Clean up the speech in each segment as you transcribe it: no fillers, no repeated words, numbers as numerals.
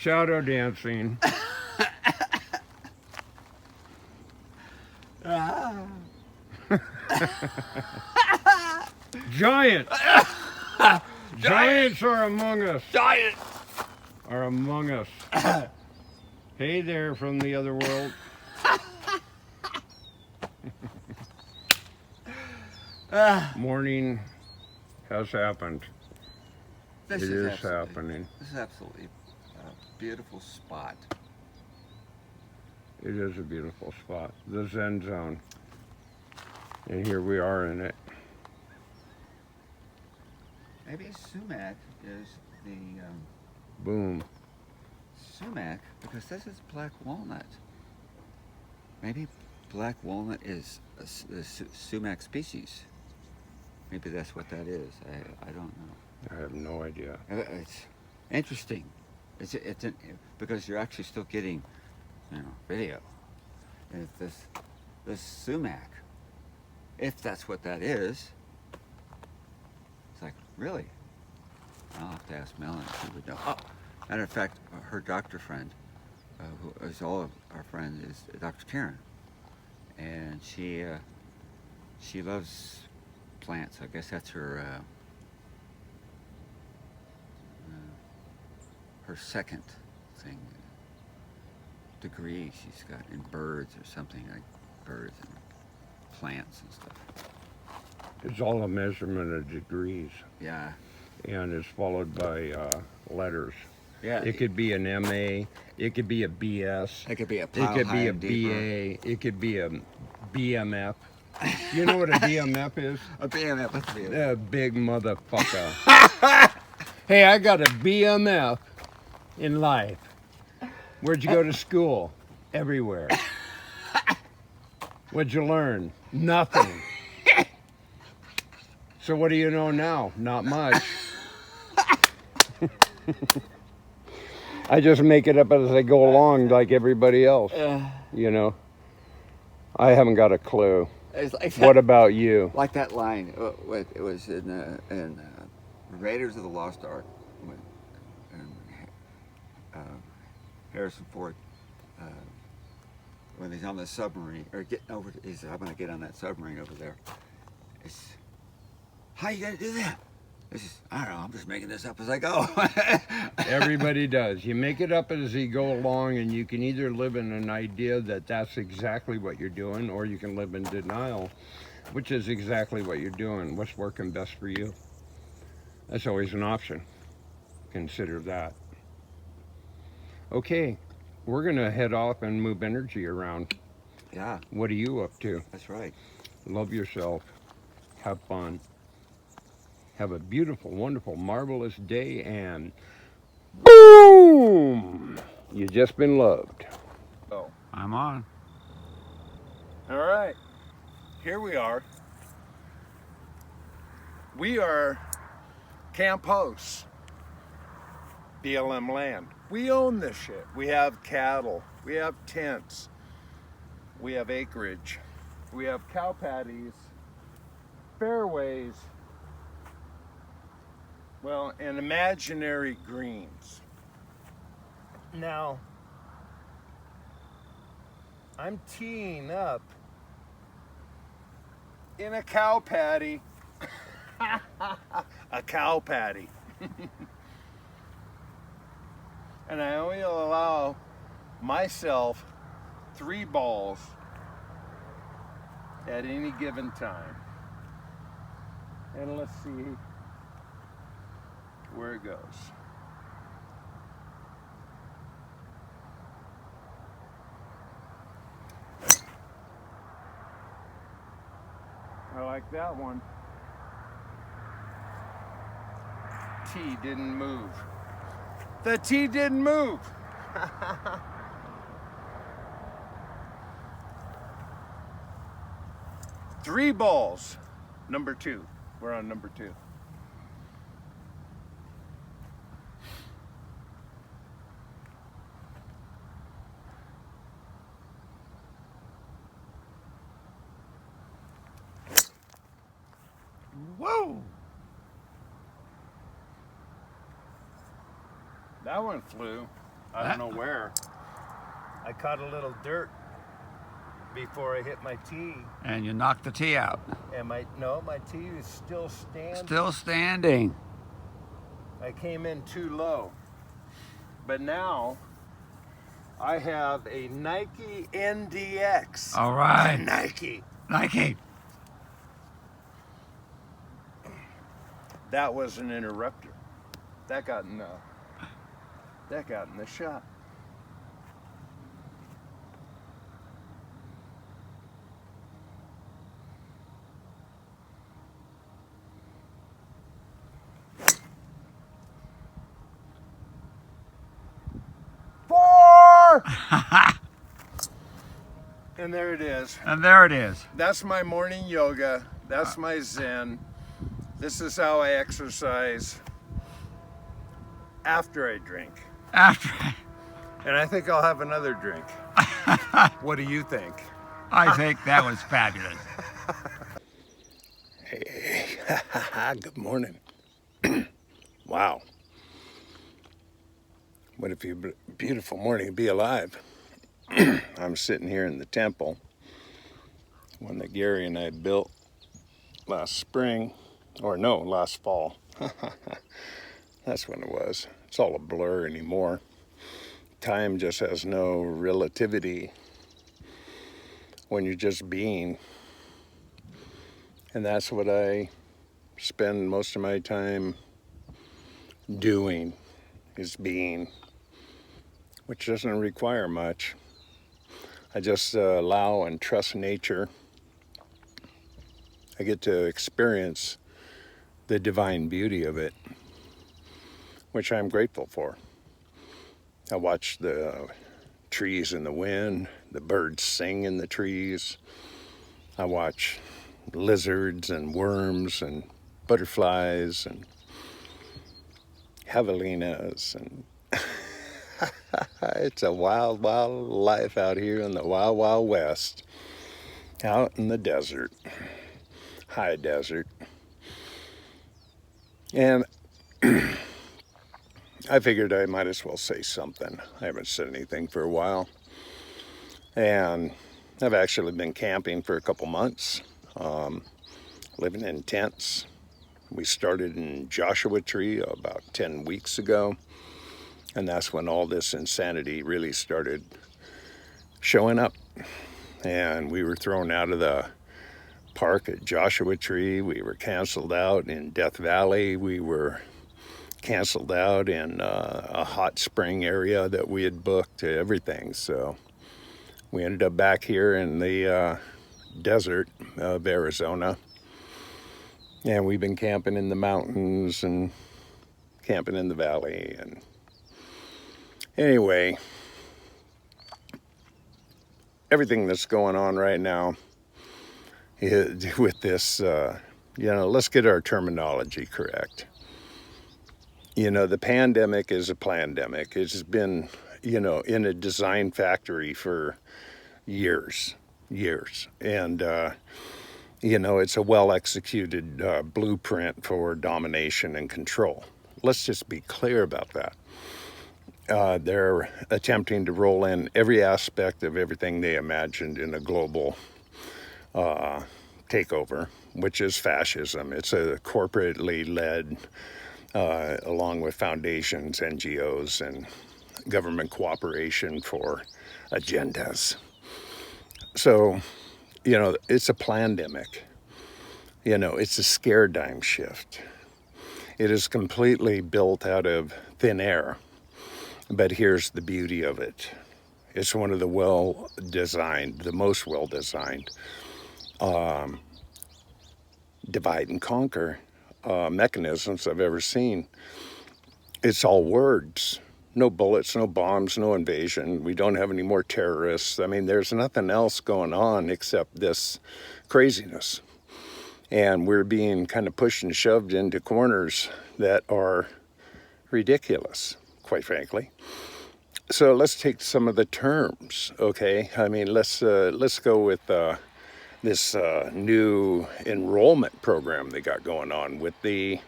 Shadow dancing. Giant. Giants are among us. Giant. Are among us. Hey there from the other world. Morning has happened. This It is absolutely- happening. This is absolutely a beautiful spot. It is a beautiful spot. The Zen Zone. And here we are in it. Maybe sumac is the Boom. sumac because this is black walnut. Maybe black walnut is the sumac species. Maybe that's what that is. I don't know. I have no idea. It's interesting. Because you're actually still getting, video. And it's this sumac, if that's what that is, it's like, really? I'll have to ask Melanie if she would know. Oh, matter of fact, her doctor friend, who is all of our friends, is Dr. Karen. And she loves plants. I guess that's her her second thing, degree she's got in birds or something, like birds and plants and stuff. It's all a measurement of degrees. Yeah. And it's followed by letters. Yeah. It could be an MA. It could be a BS. It could be a It could be a BA. It could be a BMF. You know what a BMF is? A BMF. What's a BMF? A big motherfucker. Hey, I got a BMF in life. Where'd you go to school? Everywhere. What'd you learn? Nothing. So what do you know now? Not much. I just make it up as I go along like everybody else. You know? I haven't got a clue. It's like What about you? Like that line. It was in Raiders of the Lost Ark. Harrison Ford, when he's on the submarine, or getting over, he said, "I'm going to get on that submarine over there." It's, how you going to do that? It's just, I don't know. I'm just making this up as I go. Everybody does. You make it up as you go along, and you can either live in an idea that that's exactly what you're doing, or you can live in denial, which is exactly what you're doing. What's working best for you? That's always an option. Consider that. Okay, we're going to head off and move energy around. Yeah. What are you up to? That's right. Love yourself. Have fun. Have a beautiful, wonderful, marvelous day, and boom! You just been loved. Oh. I'm on. All right, here we are. We are camp hosts, BLM land. We own this shit. We have cattle, we have tents, we have acreage, we have cow patties, fairways, well, and imaginary greens. Now, I'm teeing up in a cow patty. A cow patty. And I only allow myself 3 balls at any given time. And let's see where it goes. I like that one. Tee didn't move. The tee didn't move. 3 balls. Number 2. We're on number 2. Whoa! That one flew. I don't know where. I caught a little dirt before I hit my tee, And you knocked the tee out. and my tee is still standing. Still standing. I came in too low. But now I have a Nike NDX. All right. Nike. Nike. That was an interrupter. That got in the shot. Four! And there it is. And there it is. That's my morning yoga. That's my Zen. This is how I exercise after I drink. After And I think I'll have another drink. What do you think? I think that was fabulous. Hey, good morning. Wow. What a beautiful morning to be alive. I'm sitting here in the temple, one that Gary and I built last spring, or no, last fall. That's when it was. It's all a blur anymore. Time just has no relativity when you're just being. And that's what I spend most of my time doing, is being, which doesn't require much. I just allow and trust nature. I get to experience the divine beauty of it, which I'm grateful for. I watch the trees in the wind, the birds sing in the trees. I watch lizards and worms and butterflies and javelinas, and it's a wild, wild life out here in the wild, wild west, out in the desert, high desert. And I figured I might as well say something. I haven't said anything for a while. And I've actually been camping for a couple months, living in tents. We started in Joshua Tree about 10 weeks ago. And that's when all this insanity really started showing up. And we were thrown out of the park at Joshua Tree. We were canceled out in Death Valley. We were canceled out in a hot spring area that we had booked, everything. So we ended up back here in the desert of Arizona. And we've been camping in the mountains and camping in the valley. And anyway, everything that's going on right now is with this, let's get our terminology correct. The pandemic is a plandemic. It's been, in a design factory for years. And, it's a well-executed blueprint for domination and control. Let's just be clear about that. They're attempting to roll in every aspect of everything they imagined in a global takeover, which is fascism. It's a corporately led, along with foundations, NGOs, and government cooperation for agendas. So, it's a plandemic. It's a scare-dime shift. It is completely built out of thin air. But here's the beauty of it. It's one of the the most well-designed divide and conquer mechanisms I've ever seen. It's all words. No bullets, no bombs, no invasion. We don't have any more terrorists. I mean, there's nothing else going on except this craziness. And we're being kind of pushed and shoved into corners that are ridiculous, quite frankly. So let's take some of the terms, okay? I mean, let's go with this new enrollment program they got going on with the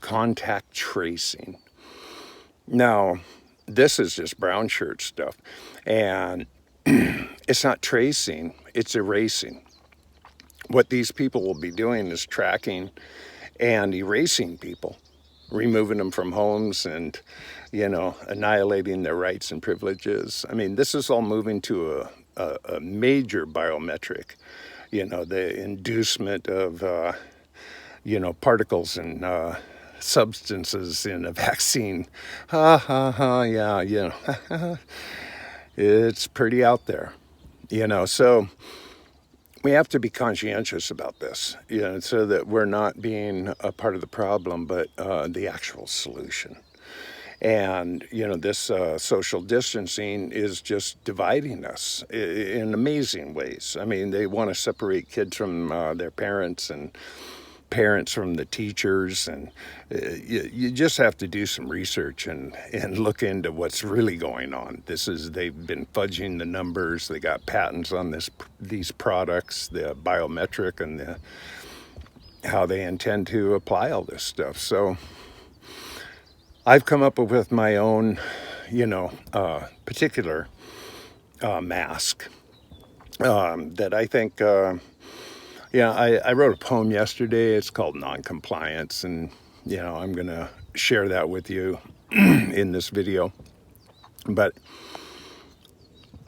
contact tracing. Now, this is just brown shirt stuff. And it's not tracing, it's erasing. What these people will be doing is tracking and erasing people, removing them from homes and, annihilating their rights and privileges. I mean, this is all moving to a major biometric, the inducement of, particles and substances in a vaccine. Ha ha ha, yeah, it's pretty out there, so we have to be conscientious about this, so that we're not being a part of the problem, but the actual solution. And, this social distancing is just dividing us in amazing ways. I mean, they want to separate kids from their parents and parents from the teachers, and you just have to do some research and look into what's really going on. They've been fudging the numbers. They got patents on these products, the biometric, and how they intend to apply all this stuff. So I've come up with my own, particular mask that I think. I wrote a poem yesterday. It's called Non-Compliance, and I'm gonna share that with you in this video. But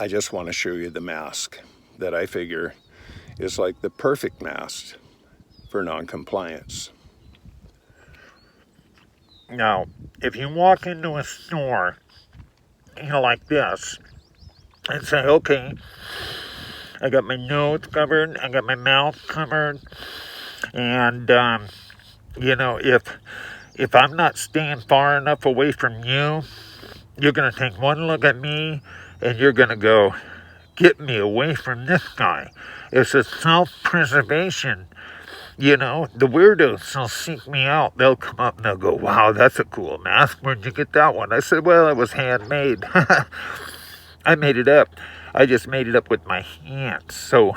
I just want to show you the mask that I figure is like the perfect mask for non-compliance. Now, if you walk into a store, like this, and say, okay, I got my nose covered, I got my mouth covered, and, if I'm not staying far enough away from you, you're going to take one look at me, and you're going to go, get me away from this guy. It's a self-preservation. The weirdos will seek me out. They'll come up and they'll go, wow, that's a cool mask. Where'd you get that one? I said, well, it was handmade. I made it up. I just made it up with my hands. So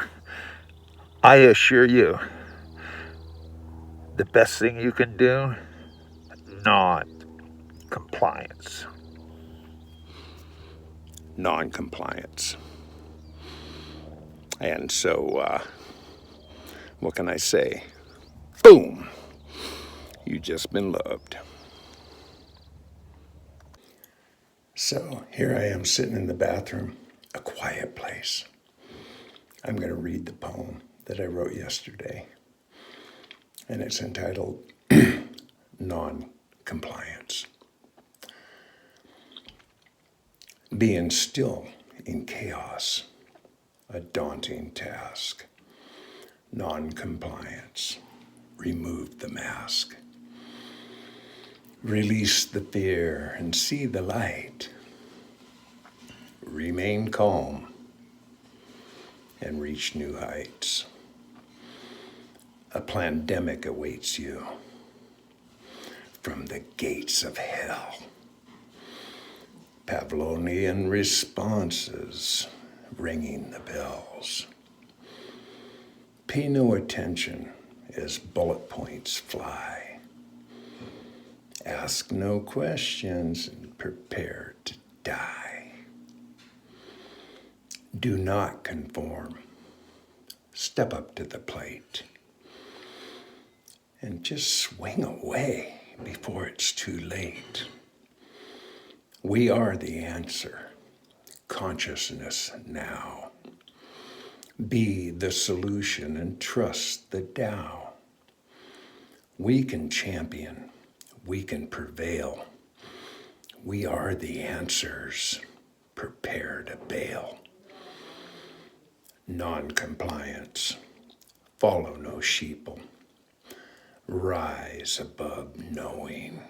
I assure you, the best thing you can do, non-compliance. Non-compliance. And so, what can I say? Boom! You just been loved. So here I am sitting in the bathroom, a quiet place. I'm going to read the poem that I wrote yesterday, and it's entitled Non-Compliance. Being still in chaos, a daunting task. Non-compliance, remove the mask. Release the fear and see the light. Remain calm and reach new heights. A pandemic awaits you from the gates of hell. Pavlovian responses ringing the bells. Pay no attention as bullet points fly. Ask no questions and prepare to die. Do not conform. Step up to the plate and just swing away before it's too late. We are the answer. Consciousness now. Be the solution and trust the Tao. We can champion. We can prevail. We are the answers. Prepare to bail. Non-compliance. Follow no sheeple. Rise above knowing.